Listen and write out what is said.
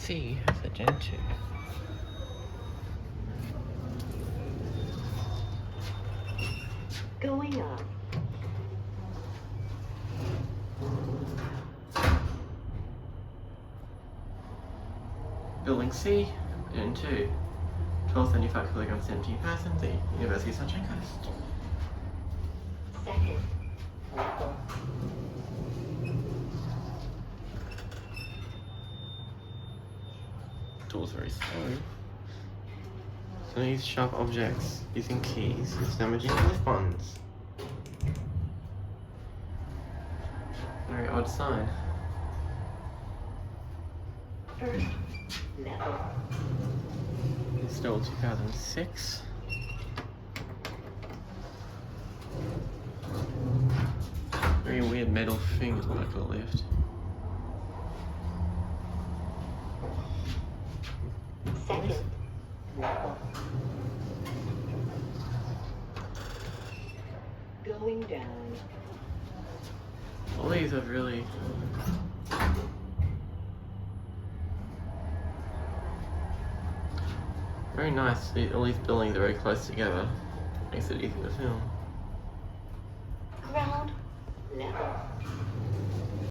UniSC has a Gen2. Going up. Building C, Gen2. 1275 kilograms empty person, the University of Sunshine Coast. Second level. Door's very slow. So these sharp objects using keys is damaging with buttons. Very odd sign. First level. Installed 2006. Very weird metal thing is what I call a lift. Second level. Going down. All these are really very nice. All these buildings are very close together. Makes it easy to film. Ground level.